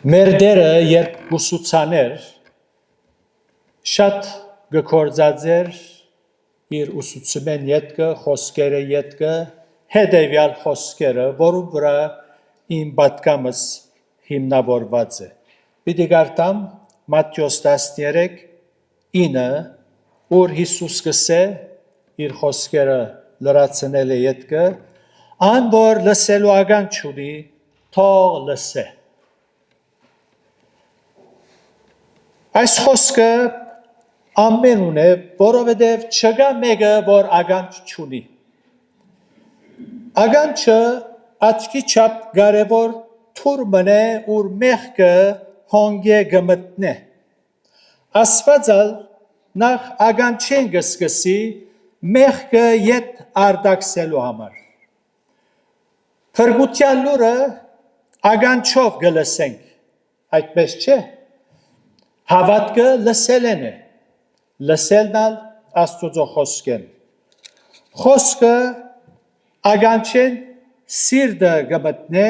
Մեր դերը երբ ուսուցաներ շատ գկործածեր իր ուսուցումեն ետքը, խոսքերը ետքը, հետևյալ խոսքերը, որում վրա իմ պատկամս հիմնավորված է։ Պիտի գարտամ Մատթեոս 13:9, որ Հիսուս կսե իր խոսքերը լրացնել է ետքը, ան որ լսելու ագան չունի, թող լսե։ Այս խոսքը ամեն ունե, որովհետև չկա մեկը, որ ագանչ չունի։ Ագանչը աչքի չափ կարևոր թուրմն է, ուր մեղքը հոնգե գմտնե։ Աստվածալ նախ ագանչեն գսկսի մեղքը ետ արդակսելու համար։ Փրկության լուրը ագանչով գլսենք, այդպես չէ։ Հավատքը լսելն է, լսելնալ Աստուծո խոսքեն։ Խոսքը ագանչեն սիրտը գմտնե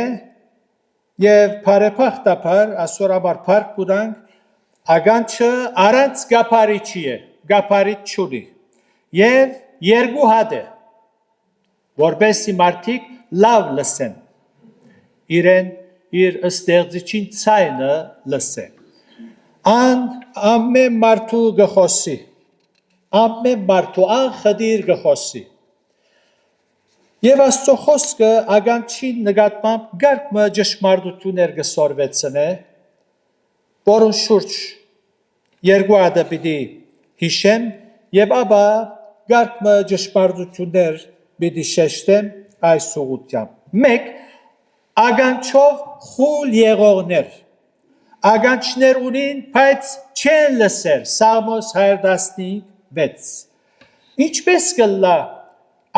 եւ բարեփոխտաբար ասորաբար փառք կուտանք ագանչը առանց գապարիչի է, գապարիչ չունի եւ երկու հատ է, որբեսի մարդիկ լավ լսեն, իրեն իր ստեղծիչին ցայնը լսեն։ Ան ամեն մարդու գխոսի, ամեն մարդու անխդիր գխոսի։ Եվ Աստծո խոսքը ագանչին նկատմամբ գարկմը ճշմարտություններ գսորվեցնե, որուն շուրջ երկու հատը պիտի հիշեմ, եւ ապա գարկմը ճշմարտություններ պիտի շեշտեմ այս ուղղությամբ։ Մեկ ագանչով խուլ եղողներ, ագանչներ ունին, բայց չեն լսեր, Սաղմոս 116:6։ Ինչպես կլա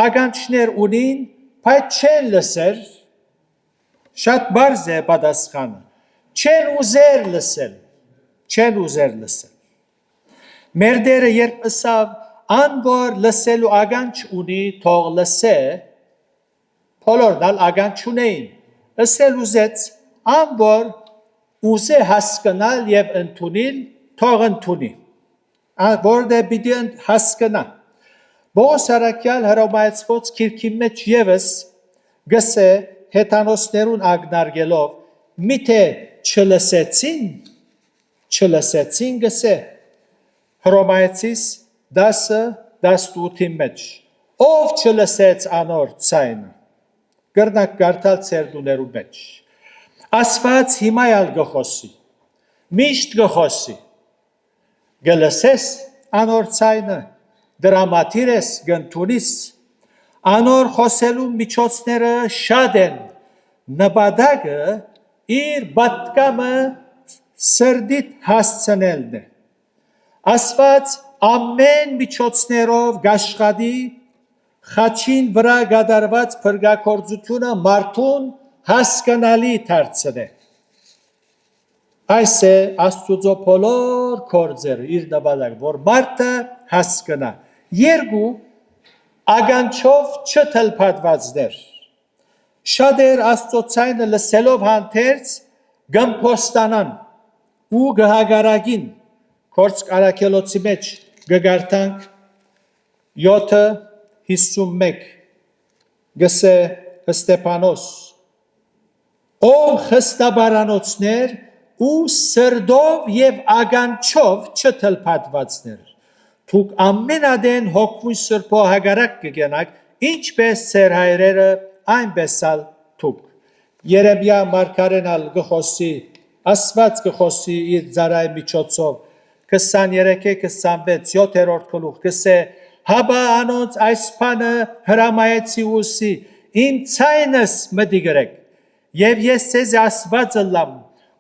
ագանչներ ունին, բայց չեն լսեր, շատ բարձ է պատասխանը, չեն ուզեր լսել, չեն ուզեր լսել։ Մեր դերը երբ ըսավ, ան որ լսելու ագանչ ունի, թող լսե, բոլորն ագանչ ունեին, ըսել ուզեց, ան որ ուզե հասկանալ եւ ընդունել, թող ընդունի, որտեղ պիտի հասկանա։ Պողոս առաքյալ հռոմեացիոց քիրքի մեջ եւս գսե հեթանոսներուն ագնարգելով, միթե չլսեցին գսե Հռոմայացիս 10:18 մեջ, ով չլսեց անոր ցայնը, կրնակ կարդալ ցերդուներու մեջ։ Աստված հիմայալ գխոսի, միշտ գխոսի, գլսես անոր ցայնը, դրամատիր ես գնդունիս, անոր խոսելու միջոցները շատ են, նպատակը իր պատկամը սրդիտ հասցնելն է։ Աստված ամեն միջոցներով գաշխատի խաչին վրա գդարված փրկագործությունը մարդուն հասկանալի դարձնե։ Այս է Աստուծո բոլոր գործերը իր նպատակը, որ մարդը հասկանա։ Երկու ագանչով չթլփատվածներ։ Շատեր Աստծո ցայնը լսելով հանդերձ գմփոստանան ու գհագարագին Կորցք արաքելոցի մեջ գգարտանք 7:51 գսե Ստեփանոս ով խստաբարանոցներ ու սրդով եւ ագանչով չթլփատվածներ թուք ամենադեն հոգվույն սրբո հագարակ կգենակ ինչպես ծեր հայրերը այնպեսալ թուք Երեմիա մարգարենալ գխոսի Աստված գխոսի իր ծառայի միջոցով 23:26 7-րդ գլուխ կսե հաբա անոնց այս բանը հրամայեցի ուսի իմ ցայնս մտի գրեք եւ ես ցեզ Աստված ըլլամ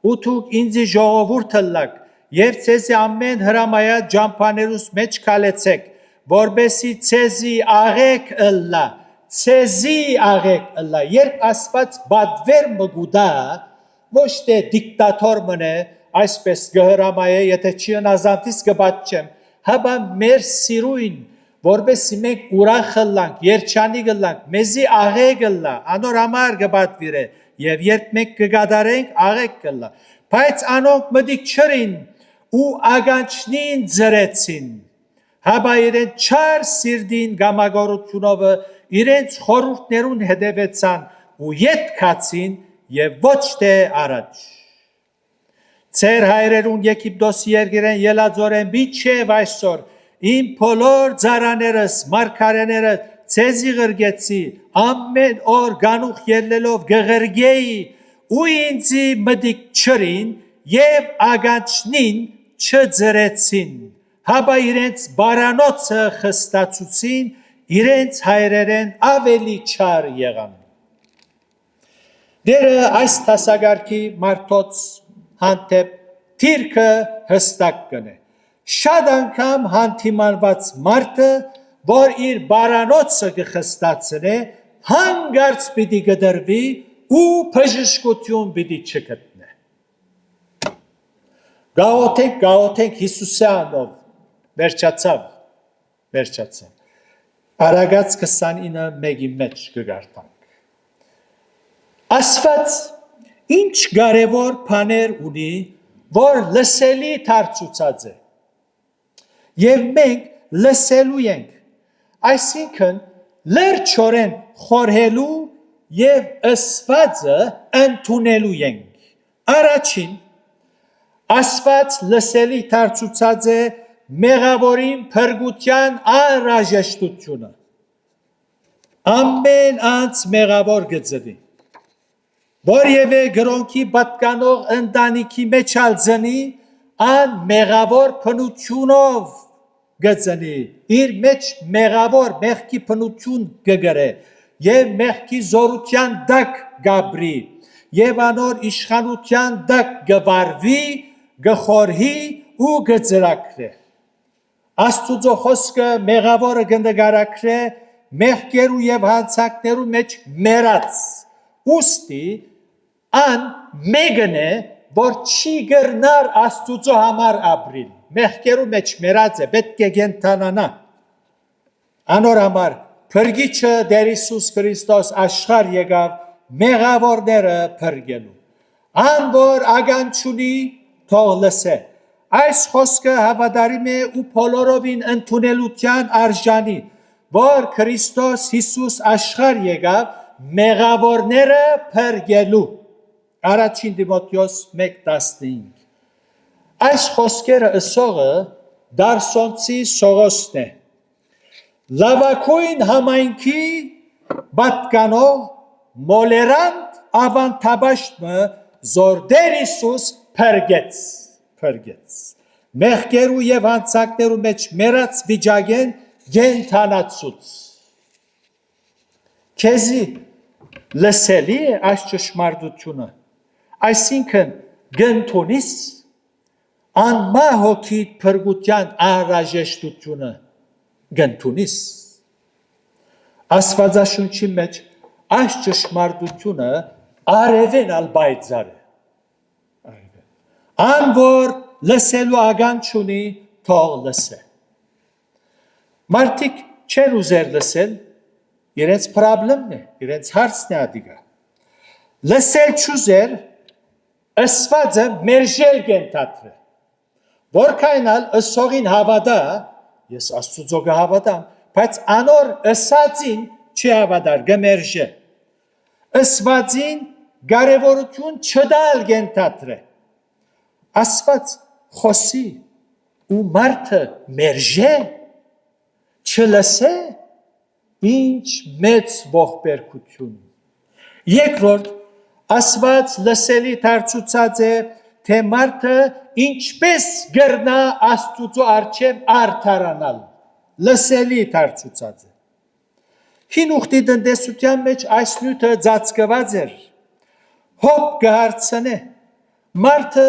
ու դուք ինձ ժողովուրդ ըլլաք եւ ցեզ ամեն հրամայած ջամփաներուս մեջ կալեցեք որբեսի ցեզի աղեք ըլլա երբ Աստված բադվեր մգուդա ոչ թե դիկտատոր մնե այսպես գհրամայե եթե չի անազանտիս կբաճեմ հաբա մեր սիրույն որբեսի մենք ուրախ ըլլանք երջանիկ ըլլանք մեզի աղեք ըլլա անոր համար կբադվիրե եւ երբ մենք կգադարենք աղեք կլա բայց անոնք մտիկ չրին ու ագանչնին ձրեցին, հաբա իրենց չար սիրդին գամագորությունով իրենց խորհուրդներուն հետևեցան ու ետ քացին եւ ոչ թե առաջ։ Ձեր հայրերուն Եգիպտոսի երկրեն ելածորեն մինչև այսօր իմ բոլոր ծառաներս, մարգարեներս ցեզի ղրգեցի, ամեն օր գանուխ ելնելով գղրգեի ու ինձի մտիկ չրին եւ ագանչնին չձրեցին, հաբա իրենց բարանոցը խստացուցին, իրենց հայրերեն ավելի չար եղան։ Դերը այս տասագարքի մարդոց հանդեպ թիրքը հստակ կնե։ Շատ անգամ հանդիմանված մարդը, որ իր բարանոցը կխստացնե, հանգարց պիտի գդրվի ու բժշկություն պիտի չգտնե։ Գաղութենք Հիսուսի անով, վերջացավ։ Արագած 29:1-ի մեջ կգարտանք։ Աստված ինչ կարևոր բաներ ունի, որ լսելի դարձուցած է։ Եվ մենք լսելու ենք, այսինքն լրջորեն խորհելու եւ Աստվածը ընդունելու ենք։ Առաջին Աստված լսելի դարձուցած է մեղավորին փրկության անհրաժեշտությունը։ Ամեն անց մեղավոր գծվի։ Որևէ գրոնքի պատկանող ընտանիքի մեջ ալձնի ան մեղավոր փնությունով գծնի, իր մեջ մեղավոր մեղքի փնություն գգրե եւ մեղքի զորության դակ գաբրի եւ անոր իշխանության դակ գվարվի, գխորհի ու գծրակրե։ Աստուծո խոսքը մեղավորը գնդգարակրե մեղքերու եւ հանցանքներու մեջ մեռած, ուստի ան մեկն է, որ չի գրնար Աստուծո համար ապրիլ, մեղքերու մեջ մեռած է, պետք է կենթանանա։ Անոր համար փրկիչը Տեր Հիսուս Քրիստոս աշխարհ եկավ մեղավորները փրկելու։ Ան որ ագանչունի թող լսե։ Այս խոսքը հավատարիմ է ու բոլորովին ընդունելության արժանի, որ Քրիստոս Հիսուս աշխարհ եկավ մեղավորները փրկելու։ Առաջին Տիմոթեոս 1:15։ Այս խոսքերը ըսողը դարսոնցի Սողոսն է։ Լավակույն համայնքի պատկանող մոլերանտ ավանդաբաշտը զոր Տեր Հիսուս փրկեց։ Մեղքերու եւ հանցանքներու մեջ մեռած վիճակեն կենթանացուց։ Քեզի լսելի է այս ճշմարտությունը, այսինքն գնդոնիս անմա հոգիդ փրկության անհրաժեշտությունը գնդոնիս։ Աստվածաշունչի մեջ այս ճշմարտությունը արևեն ալ բայցար է։ Ան որ լսելու ագանչունի թող լսե։ Մարդիկ չեն ուզեր լսել, իրենց պրոբլեմն է, իրենց հարցն է ադիգա։ Լսել չուզեր, Աստվածը մերժել կենթատրե։ Որքանալ ըսողին հավատա, ես Աստուծո կհավատամ, բայց անոր ըսածին չի հավատար, գմերժե։ Աստվածին կարևորություն չդալ կենթատրե։ Աստված խոսի ու մարդը մերժե, չլսե, ինչ մեծ ողբերգություն։ Երկրորդ, Աստված լսելի դարձուցած է, թե մարդը ինչպես գրնա Աստուծո առջև արդարանալ, լսելի դարձուցած է։ Հին ուխտի տնտեսության մեջ այս նյութը ծածկված էր, հոբ կհարցնե, մարդը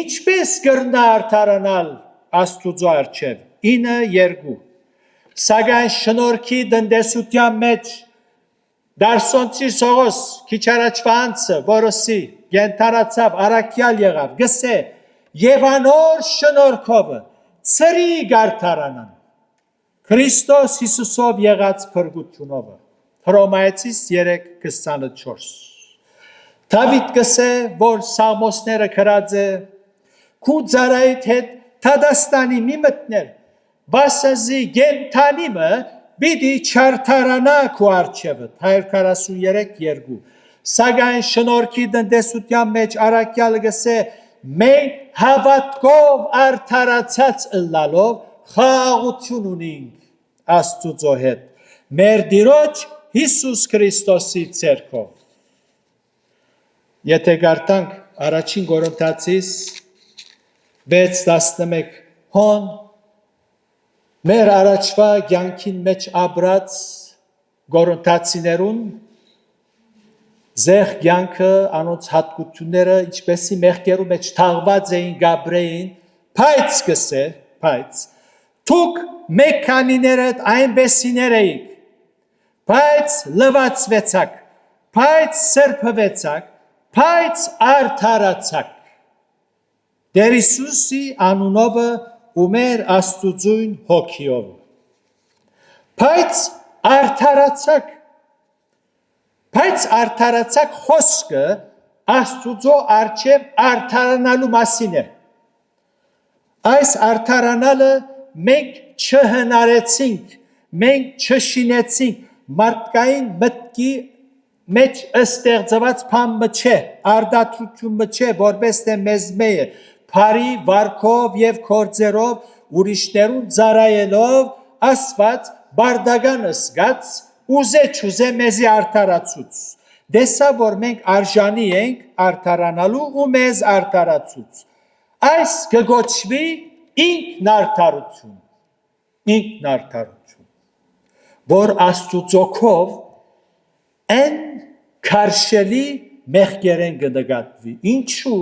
ինչպես գրնա արդարանալ Աստուծո առջև, 9:2։ Սակայն շնորհքի տնտեսության մեջ դարսոնցի Սողոս քիչ առաջվա անցը, որոսի կենթանացավ, առաքյալ եղավ, գսե եւ անոր շնորհքովը ծրի գարթարանան Քրիստոս Հիսուսով եղած փրկությունովը։ Հռոմայեցիս 3:24։ Դավիթ կսե, որ Սաղմոսները գրած է, քու ծառայիդ հետ Թադաստանի մի մտներ, բասազի գենթանիմը պիտի չարթարանա քու արջևը, 143:2, սակայն շնորհքի տնտեսության մեջ առաքյալը գսե, մենք հավատքով արդարացած ըլլալով խաղաղություն ունենք Աստուծո հետ, մեր Տիրոջ Հիսուս Քրիստոսի ցերկով։ Եթե գարտանք առաջին Կորինթացիս 6:11 հոն մեր առաջվա կյանքին մեջ ապրած Կորինթացիներուն զեղ կյանքը անոնց հատկությունները ինչպեսի մեղքերու մեջ թաղված էին գաբրեին, բայց կսե, բայց դուք մեքանիներդ այնպեսիներ էիք, բայց լվացվեցաք, բայց սրբվեցաք, բայց արդարացաք։ Տեր Հիսուսի անունովը ու մեր Աստուծուն հոգիով։ Բայց արդարացաք խոսքը Աստուծո առջև արդարանալու մասին է։ Այս արդարանալը մենք չհնարեցինք, մենք չշինեցինք, մարդկային մտքի մեջ ստեղծված բան չէ, արդարությունը չէ, որպես թե մեզ մե բարի վարքով եւ գործերով ուրիշներուն ծառայելով Աստված բարդագանը զգաց ուզե մեզի արդարացուց։ Դեսա որ մենք արժանի ենք արդարանալու ու մեզ արդարացուց։ Այս կգոչվի ինքնարդարություն, որ Աստուծոքով են քարշելի մեղքերեն կնկատվի։ Ինչու,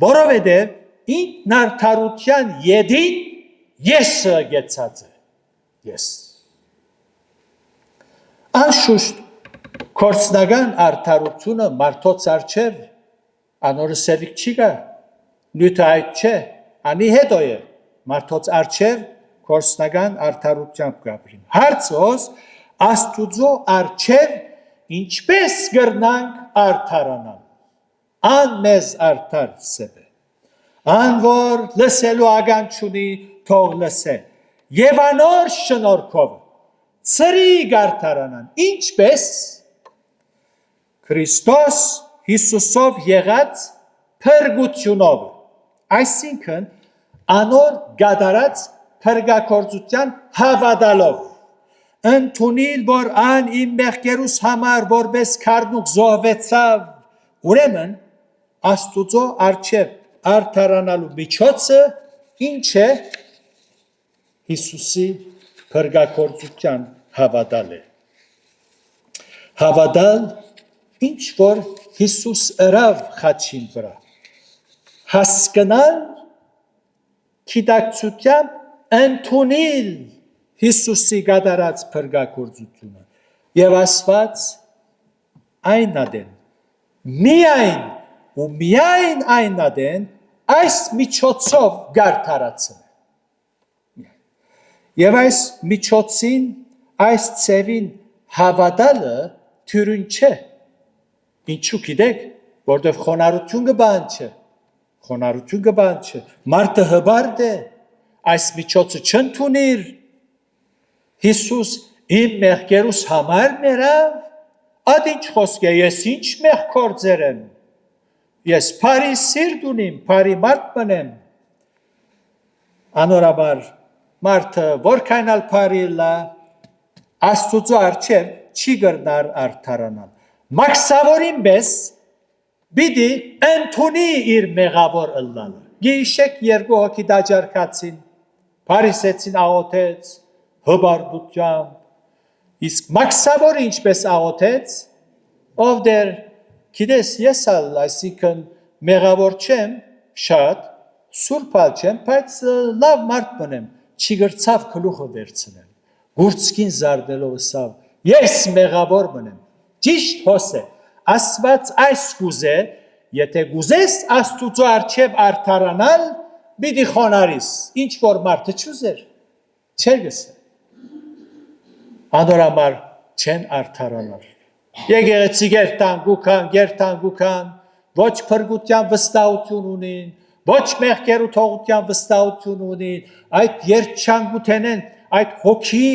որովհետև ինքնարդարության յետին եսը գեցած է, ես։ Անշուշտ կորցնական արդարությունը մարդոց առջև անորը սևիկ չի գա, նյութը այդ չէ, անի հետո է, մարդոց առջև կորցնական արդարությամբ գաբրին։ Հարցոս Աստուծո առջև ինչպես գրնանք արդարանալ, ան մեզ արդար սեբե, ան որ լսելու ագանչունի թող լսե, և անոր շնորքով ծրի արդարանան, ինչպես Քրիստոս Հիսուսով եղած փրկությունով, այսինքն անոր գադարած փրկագործության հավատալով, ընդունիլ, որ ան իմ մեղքերուս համար որպես քարնուկ զոհվեցավ, ուրեմն Աստուծո առջև արդարանալու միջոցը ինչ է Հիսուսի փրկագործության հավատալ է։ Հավատալ ինչ որ Հիսուս ըրավ խաչին վրա, հասկանալ գիտակցությամբ ընդունիլ Հիսուսի գադարած փրկագործությունը եւ Աստված այն ադեն միայն ու միայն այն ադեն այս միջոցով գարթարացն եւ այս միջոցին այս ծևին հավատալը թյուրին չէ, ինչու գիտեք, որտեվ խոնարհություն կբան չէ, մարդը հբարդ է, այս միջոցը չընդունիր, Հիսուս իմ մեղքերուս համար մեռավ, ատ ինչ խոսք է, ես ինչ մեղք գործեր եմ, ես բարի սիրտ ունիմ, բարի մարդ մնեմ, անորաբար մարդը որքանալ բարի լա, Աստուծո առջև չի գրնար արդարանալ, մաքսավորին պես պիտի ընդունի իր մեղավոր ըլլալը, գիշեք երկու հոգի դաջարկացին, փարիսեցին աղոթեց, հբարդությամբ, իսկ մաքսավորը ինչպես աղոթեց, ով դեր, գիտես ես ալ, այսինքն մեղավոր չեմ, շատ, սուրբալ չեմ, բայց լավ մարդ մնեմ, չի գրցավ գլուխը վերցնեմ, գուրցքին զարդելով սավ, ես մեղավոր մնեմ, ճիշտ հոս է, Աստված այս գուզե, եթե գուզես Աստուծո առջև արդարանալ, պիտի խոնարհիս, ինչ որ մարդը չուզեր, չեր գսե, անորամար չեն արդարանալ, եկեղեցի գերտան գուքան, ոչ փրկության վստահություն ունին, ոչ մեղքերու թողության վստահություն ունին, այդ երջանկութենեն, այդ հոգի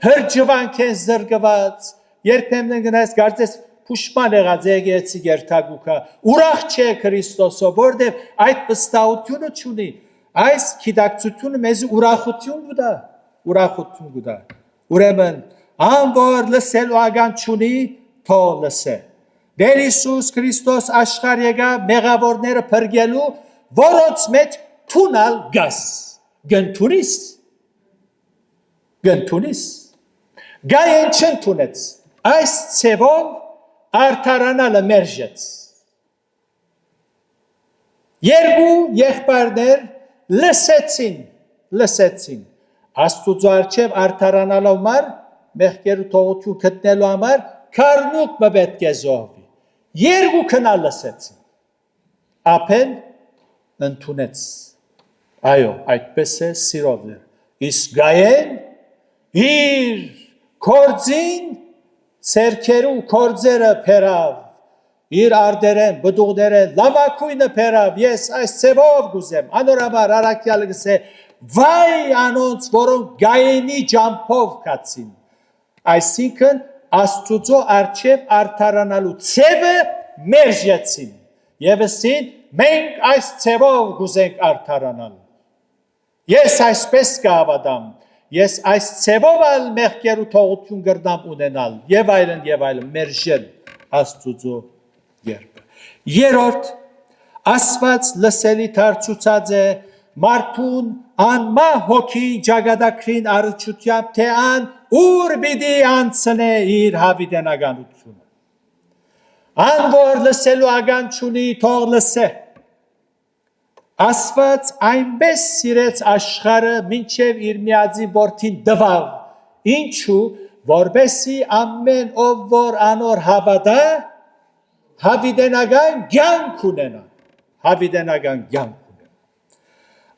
հրջվանք են զրկված, երբեմն գնաց կարծես փուշման եղած եկեղեցի երթագուկա, ուրախ չէ Քրիստոսով, որտեղ այդ վստահությունը չունի, այս գիտակցությունը մեզ ուրախություն կտա, ուրեմն անոր լսելու ագան չունի, թող լսե, Տեր Հիսուս Քրիստոս աշխարհ եկավ մեղավորները փրկելու, որոնց մեջ թունալ գաս, գնթունիս, գայեն չընդունեց, այս ցևով արդարանալը մերժեց, երկու եղբայրներ լսեցին, Աստուծո առջև արդարանալու համար, մեղքերու թողություն գտնելու համար, քարնուկ պետք է զոհվի, երկու քնա լսեցին, ապեն ընդունեց, այո, այդպես է սիրով էր, իսկ գայեն իր կործին սերքերու կործերը պերավ, իր արդերեն, բդուղդերեն, լավակույնը պերավ, ես այս ծևով գուզեմ, անորաբար առակյալը գսե, վայ անոնց, որոնք գայենի ճամփով կացին, այսինքն Աստուծո առջև արդարանալու ծևը մերժեցին, եւ ասին, մենք այս ծևով գուզենք արդարանալ, ես այսպես կհավատամ, ես այս ծևով ալ մեղքերու թողություն գրնամ ունենալ, եւ այլն, մերժել Աստուծո երբը։ Երորդ, Աստված լսելի դարձուցած է մարդուն անմա հոգի ճակատագրին առողջությամբ, թե ան ուր պիտի անցնե իր հավիտենականությունը։ Ան որ լսելու ագան չունի, թող լսե։ Աստված այնպես սիրեց աշխարհը, մինչև իր միածին որդին տվավ, ինչու, որպեսզի ամեն ով որ անոր հավատա, հավիտենական կյանք ունենա,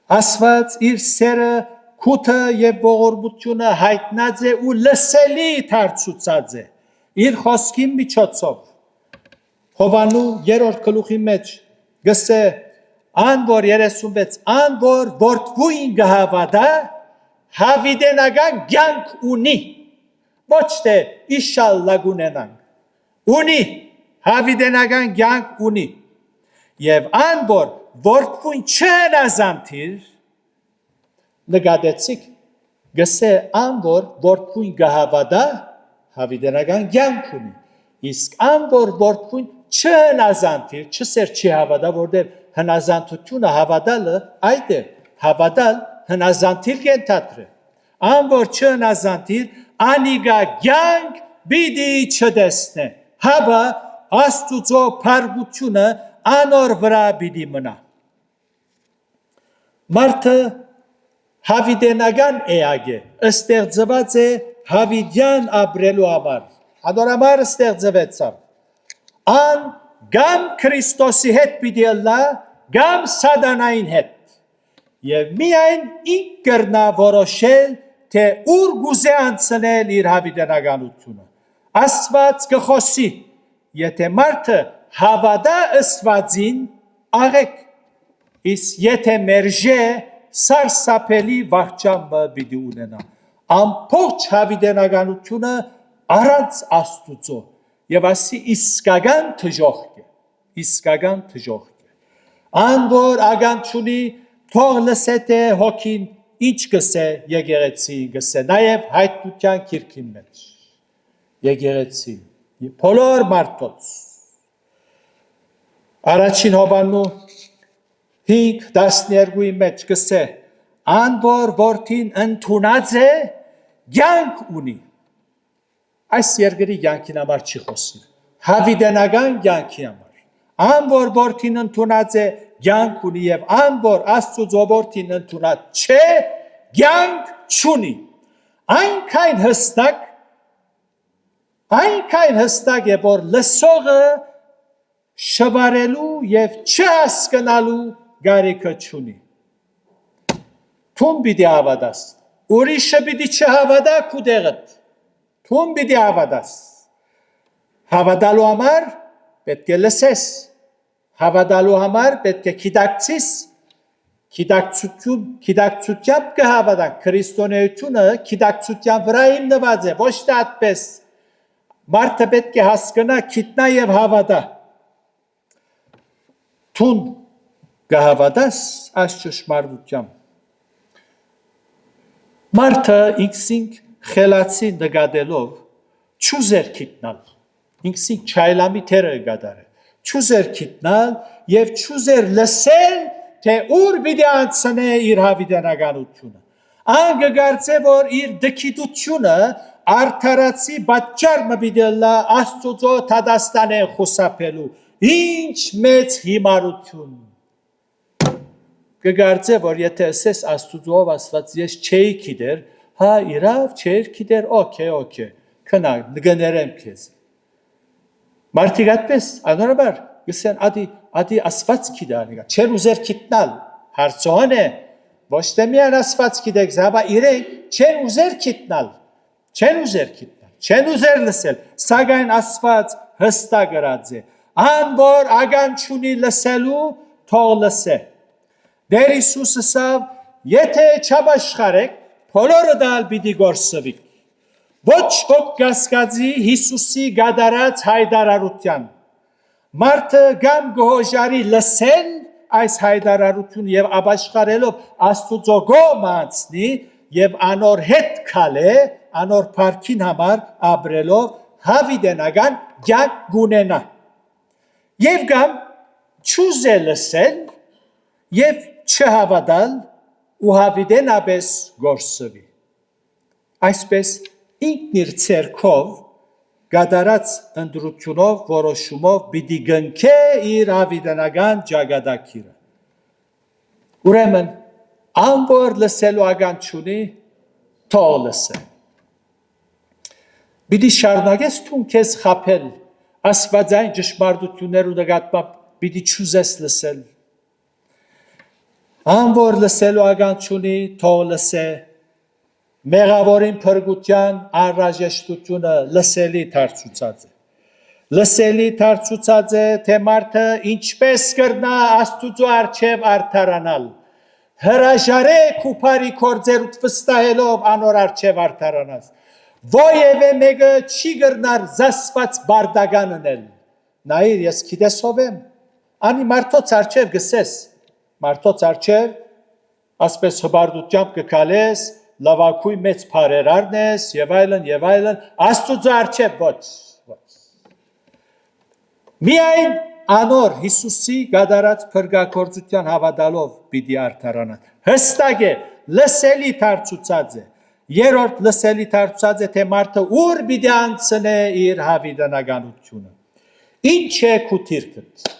Աստված իր սերը, քութը եւ ողորմությունը հայտնած է ու լսելի դարձուցած է իր խոսքի միջոցով։ Հովանու 3-րդ գլուխի մեջ գսե ան որ 36 ան որ որդվույն գհավատա հավիտենական կյանք ունի, ոչ թե իշալլա գունենանք, ունի հավիտենական կյանք ունի, եւ ան որ որդվույն չհնազանդիր, նկատեցիք, գսե ան որ որդվույն գհավատա հավիտենական կյանք ունի, իսկ ան որ որդվույն չհնազանդիր, չսեր չի հավատա, որտեղ հնազանդությունը հավատալը այդ է, հավատալ հնազանդիր կենթադրը, ան որ չհնազանդիր, անիգա կյանք պիտի չտեսնե, հաբա Աստուծո փառքությունը անոր վրա պիտի մնա։ Մարդը հավիտենական էակ է, ստեղծված է հավիտյան ապրելու համար, adorabար ստեղծվեցավ, ան գամ Քրիստոսի հետ պիտի ըլլա, գամ սատանային հետ, եւ միայն ինք կրնա որոշել, թե ուր գուզե անցնել իր հավիտենականությունը, Աստված կխոսի, եթե մարդը հավատա Աստվածին, աղեք, իսկ եթե մերժե, սարսափելի վախճանը պիտի ունենա, ամբողջ հավիտենականությունը առանց Աստուծո, եւ ասի իսկական թժողք է, ան որ ագան չունի, թող լսե թե հոգին ինչ գսե եկեղեցի գսե, նաեւ հայտնության քիրքին մեջ, եկեղեցի, բոլոր մարդոց, առաջին Հովանու 5:12-ի մեջ գսե, ան որ որդին ընդունած է, կյանք ունի, այս երկրի կյանքին համար չի խոսում, հավիտենական կյանքի համար, ան որ որդին ընդունած է, կյանք ունի եւ ան որ Աստծո որդին ընդունած չէ, կյանք չունի, այնքան հստակ է, որ լսողը շվարելու եւ չհասկանալու գարիքը չունի։ Թուն պիտի հավատաս, ուրիշը պիտի չհավատա քու տեղդ, թուն պիտի հավատաս, հավատալու համար պետք է լսես, Հավատալու համար պետք է գիտակցես, գիտակցությամբ կհավատանք, քրիստոնեությունը գիտակցության վրա հիմնված է, ոչ թե այդպես։ Մարդը պետք է հասկանա, գիտնա եւ հավատա։ Թուն կհավատաս այս ճշմարտությամբ։ Մարդը ինքսին խելացի նկատելով չուզեր գիտնալ, ինքսին չայլամի թերը կդարը, չուզեր գիտնալ եւ չուզեր լսել, թե ուր պիտի անցնե իր հավիտենականությունը։ Ան կգարցե, որ իր դքիդությունը արդարացի պատճառ մը պիտի լա Աստծո դատաստանեն խուսափելու։ Ինչ մեծ հիմարություն։ Կգարցե, որ եթե ասես Աստծով ասված ես չէի գիտեր, հա իրավ չէր գիտեր, օքեյ, քնա կներեմ քեզ։ Մարդիկ այդպես անորաբար գսեն ադի ասված գիտանիգա, չեր ուզեր գիտնալ, հարցոն է, ոչ թե միան ասված գիտեք, զաբա իրենք չեն ուզեր գիտնալ, չեն ուզեր լսել, սակայն ասված հստակ գրած է, ան որ ագան չունի լսելու, թող լսե։ Դեր Հիսուսը ասավ, եթե չաշխարեք, բոլորը դալ պիտի գործվի։ Ոչ ոք կասկածի Հիսուսի գադարած հայտարարության։ Մարդը գամ գոհժարի լսել այս հայտարարություն եւ ապաշխարելով Աստծո կողմ անցնի եւ անոր հետ քալե, անոր փառքին համար ապրելով հավիտենական կյանք գունենա։ Եվ գամ չուզե լսել եւ չհավատալ ու հավիտենապես գործվի։ Այսպես ինքն իր ցերքով գադարած ընդրությունով որոշումով պիտի գնքե իր հավիտենական ճակատագիրը։ Ուրեմն անգոր լսելու ագան չունի, թող լսե։ Պիտի շարունակես թուն քեզ խաբել աստվածային ճշմարտություններու նկատմամբ պիտի չուզես լսել։ Անգոր լսելու ագան չունի, թող լսե։ Մեղավորին փրկության անհրաժեշտությունը լսելի դարձուցած է։ Լսելի դարձուցած է, թե մարդը ինչպես կրնա Աստծո առջև արդարանալ։ Հրաժարեք ու բարի գործերուդ վստահելով անոր առջև արդարանաս։ Ոևէ մեկը չի կրնար զասված բարդական ունել։ Նայիր, ես գիտես ով եմ։ Անի մարդոց առջև գսես, մարդոց առջև ասպես հբարդությամբ կգալես, լավակույն մեծ բարեր առնես եւ այլն, Աստծո առջև ոչ։ Միայն անոր Հիսուսի գադարած փրկագործության հավատալով պիտի արդարանան։ Հստակ է, լսելի դարձուցած է։ Երրորդ լսելի դարձած է, թե մարդը ուր պիտի անցնե իր հավիտենականությունը։ Ինչ է քու թիրքդ։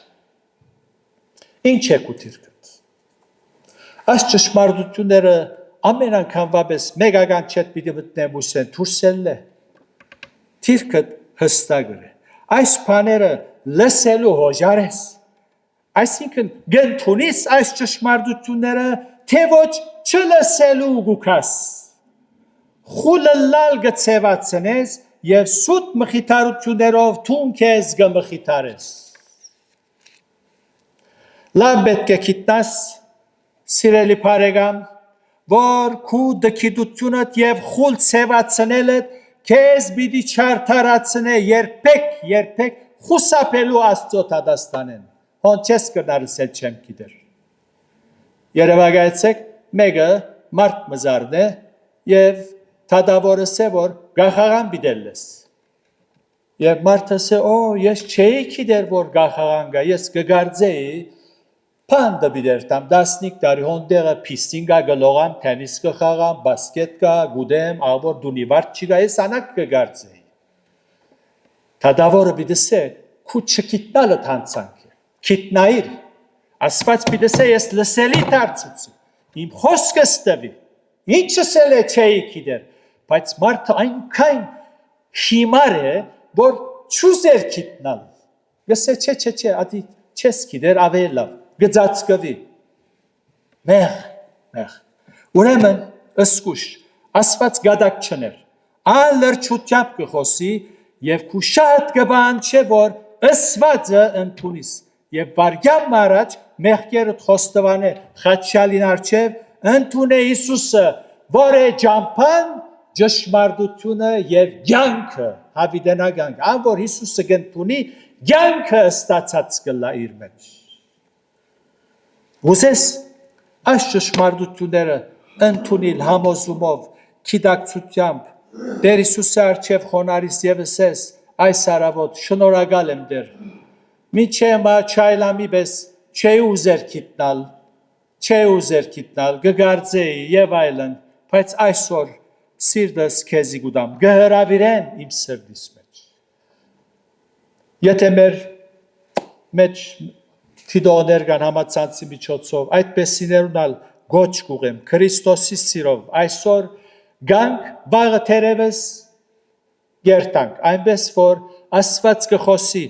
Այս ճշմարտությունները ամեն անգամ վաբես մեգական չետ պիտի մտնեմ ուսեն թուրսել է։ Թիրքդ հստակ է։ Այս բաները լսելու հոժար ես։ Այսինքն գնթունիս այս ճշմարտությունները, թե ոչ չլսելու գուքաս։ Խուլլալ գծևացնես եւ սուտ մխիթարություններով թուն քեզ գմխիթարես։ Լավ պետք է գիտնաս, սիրելի բարեկամ, որ քու դքիդությունդ եւ խուլ ցևացնելդ քեզ պիտի չարթարացնե երբեք խուսափելու Աստծո դատաստանեն։ Հոն չես կնարսել չեմ գիտեր։ Երևակայեցեք մեկը մարդ մզարն է եւ դատավորս է որ գախաղան բիդելես։ Եվ մարդը սե ես չէի գիտեր որ գախաղան գա, ես կգարձեի Պանդը բիդեր տամ 15 տարի հոնդեղը պիստինգա գլողամ, թենիս կխաղամ, բասկետ կա, գուդեմ, աղվոր դունի վարդ չիգա, ես անակ կգարձեի։ Թադավորը բիդսե, քու չկիտնալը թանցանք է, կիտնայիր, ասված բիդսե ես լսելի դարձուցի, իմ խոսքը ստվի, ինչս էլ է չէի գիտեր, բայց մարդը այնքան հիմար է, որ չուզեր գիտնալ, գսե չէ, ադի չես գիտեր ավելի լավ, գծածկվի, մեղ, ուրեմն ըսկուշ, ասված գադակ չներ, ան լրջությամբ կխոսի և քու շատ կբան չէ, որ ըսվածը ընդունիս, եւ վարգյամ առաջ մեղքերը խոստովանել խաչալին արչեւ ընդունե Հիսուսը որ է ճամփան ճշմարտությունը եւ կյանքը հավիտենական ան որ Հիսուսը գտնունի կյանքը ստացած կլա իր մեջ Ոսես այս ճշմարտությունները ընդունել համոզումով քիդակցությամբ Դեր Հիսուսը արչեւ խոնարհիս եւս ես այս արավոտ շնորհակալ եմ դեր Միչեմ չայլամի բես չէ ուզեր քիտնալ գգարձեի եւ այլն բայց այսօր սիրտս քեզի գուտամ գհրավիրեն իմ սրտիս մեջ Եթե մեջ Թիդոներ կան համացանցի միջոցով այդպես իներունալ գոչ կուղեմ Քրիստոսի սիրով այսօր գանք վաղը թերևս գերտանք այնպես որ Աստված կխոսի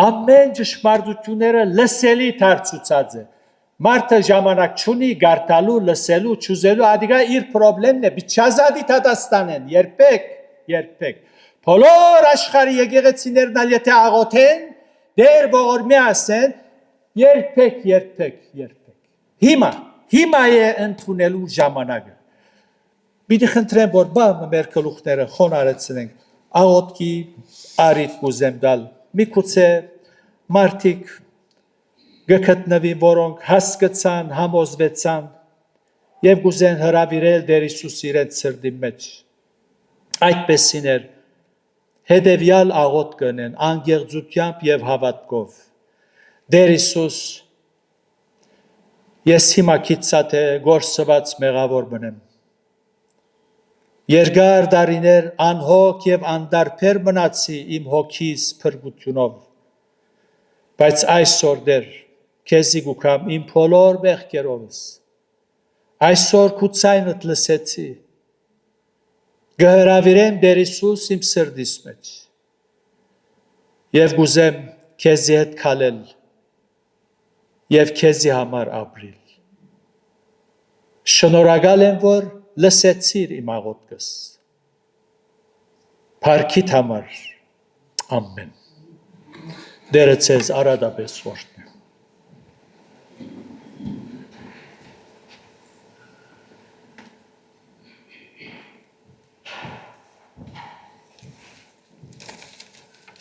ամեն ճշմարտությունները լսելի դարձուցած է մարդը ժամանակ չունի գարտալու լսելու ճուզելու ադիգա իր խնդիրն է բիչազադի տատաստանեն երբեք բոլոր աշխարհի եկեղեցիներն ալ եթե աղոթեն դեր ողորմի ասեն երբեք հիմա է ընդունելու ժամանակը Պիտի խնդրեմ, որ բանը մեր գլուխները խոնարհեցնենք, աղոթքի առիթ կուզեմ տալ, միգուցե մարդիկ գտնվի, որոնք հասկացան, համոզվեցան եւ կուզեն հրավիրել Տեր Հիսուսի իրենց սրտի մեջ։ Այդպեսիներ հետևյալ աղոթք կնեն, անկեղծությամբ եւ հավատքով։ Տեր Հիսուս, ես հիմա քիծած գործված մեղավոր բնեմ։ Երկար դարիներ անհոգ եւ անդարբեր մնացի իմ հոգիս փրկությունով բայց այսօր դեր քեզի գուքամ իմ բոլոր մեղքերովս այսօր քու ցայնդ լսեցի գհրավիրեմ Տեր Հիսուս իմ սրտիս մեջ եւ գուզեմ քեզի հետ քալել եւ քեզի համար ապրել շնորհակալ եմ որ լսեցիր իմ աղոթքս Փարքիդ համար ամեն Դերը ցեզ արադապես օրհնի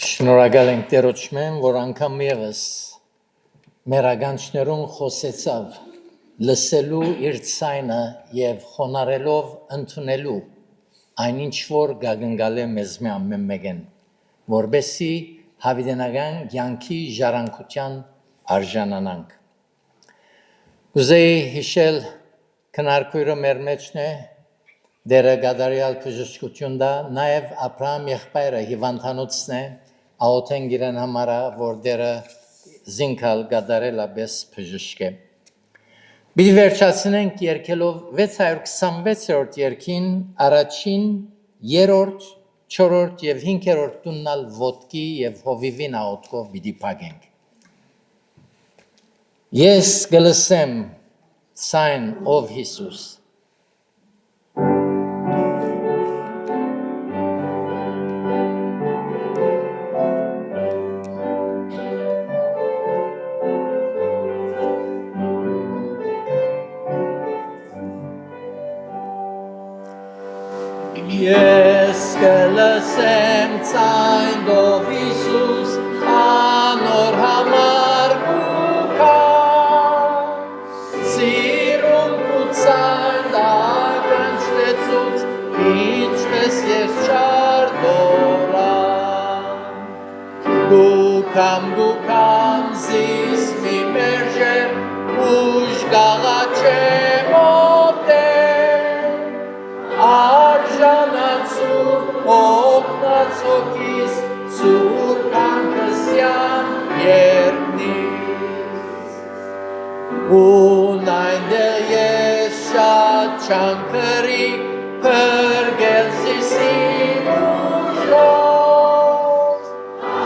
Շնորհակալ ենք Տերոջմեն, որ անգամ ևս մեր ագանչներուն խոսեցավ լսելու իր ցայնը եւ խոնարելով ընդունելու այնինչ որ գագնգալ է մեզ ամեն մեկեն որբեսի հավիտենական կյանքի ժառանգության արժանանանք Ուզեի հիշել քնարկույրը մեր մեջն է դերը գադարյալ բժշկություն դա նաեւ Աբրահամ եղբայրը հիվանդանոցն է աղոթեն գիրեն համարա որ դերը զինքալ գադարելա բես բժշկ է Бид վերջացնենք երկելով 626-րդ երկին առաջին, երրորդ, չորրորդ եւ հինգերորդ տուննալ ոտքի եւ հովիվին աղոթքով պիտի փակենք։ Ես գլսեմ ցայն ով Հիսուս Ես կլսեմ ցայն ով Հիսուս անոր համար կուքամ Սիրում ու ցայն դականչեցուց ինչպես ես չարդորամ Գուքամ զիս մի մերժեմ ուժ գաղաչեմ Արժանացու օգնացոքիս սուր կանկսյան երնից Ուն այնտեղ ես շատ չանքրի պրգել զիսին ուժով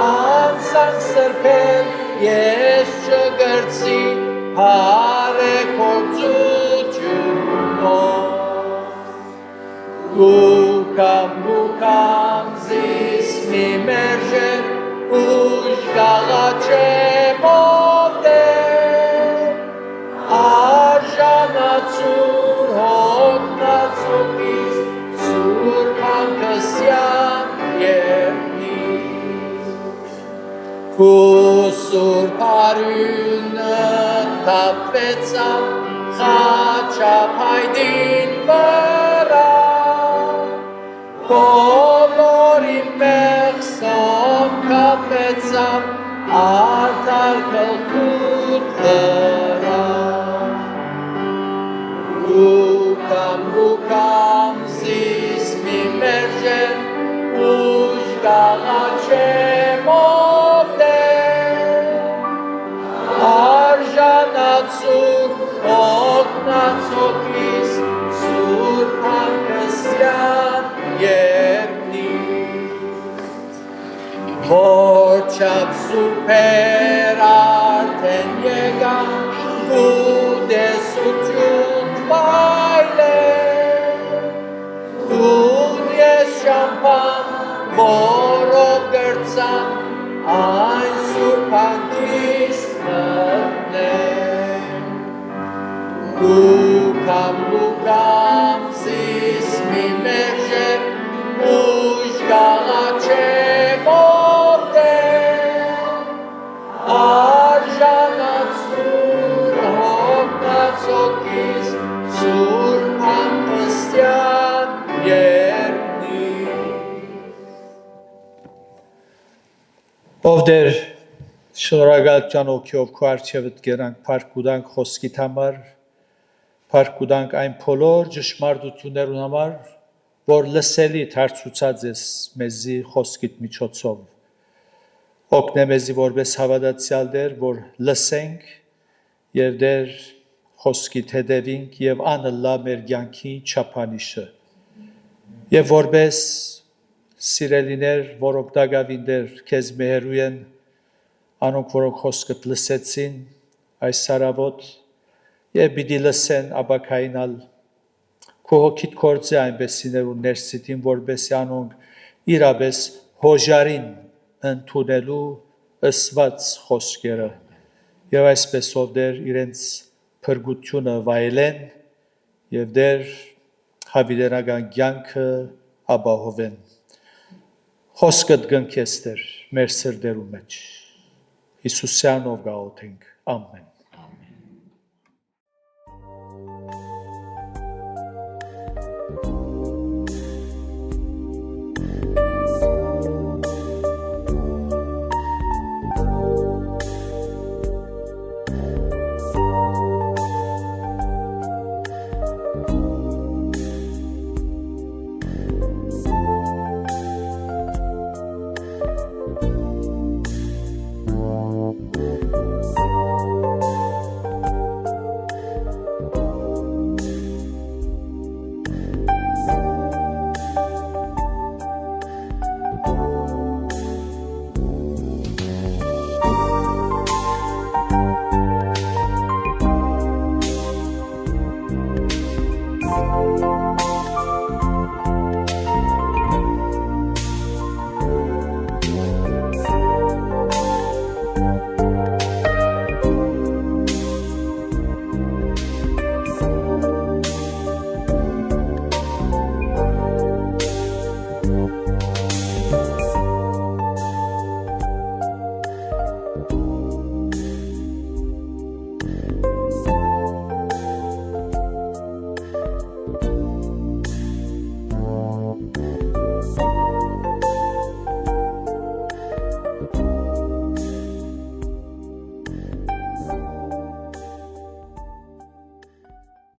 Անսանք սրպել ես չգրցի հարեկործությունով Գուկամ զիս մի մերժեր ուժ գաղաչեմ ով Kusur parune tapetsam Chachapaydin vara Kolorim mechsom kapetsam Artar kalkut vara Lukam zis mi mergen Ushgalachem Arjanatsur oknatsokis sur pankasyan yevni Vorchap super arten yegan Kudesutun tvaile Tunyes shampan vorov gertsan Ein sur pankis Lukam zis mi merger Ushgalachem Arjanatsur hoknatsokis sur pankastyan yerni Ով դեր շնորհակալության ոգիով քո առջևդ գերանք փառք ուտանք խոսքիդ համար, փառք ուտանք այն բոլոր ճշմարտություններուն համար, որ լսելի դարձուցած ես մեզի խոսքիդ միջոցով։ Օգնե մեզի որպես հավատացյալ դեր, որ լսենք եւ դեր խոսքիդ հետևենք եւ անըլլա մեր կյանքի չափանիշը։ Եվ որպես սիրելիներ, որոնք դակավին դեր քեզ մեհերու են, անոնք որոնք խոսքդ լսեցին այս սարավոտ եւ պիտի լսեն աբակայինալ քո հոգիդ կործե այնպեսիներ ու ներսիտին որպեսի անոնք իրապես հոժարին ընդունելու ըսված խոսքերը եւ այսպեսով դեր իրենց փրկությունը վայելեն եւ դեր հավիտենական կյանքը ապահովեն Խոսքդ գնքես դեր մեր սրտերու մեջ Հիսուսյանով գաղութենք ամեն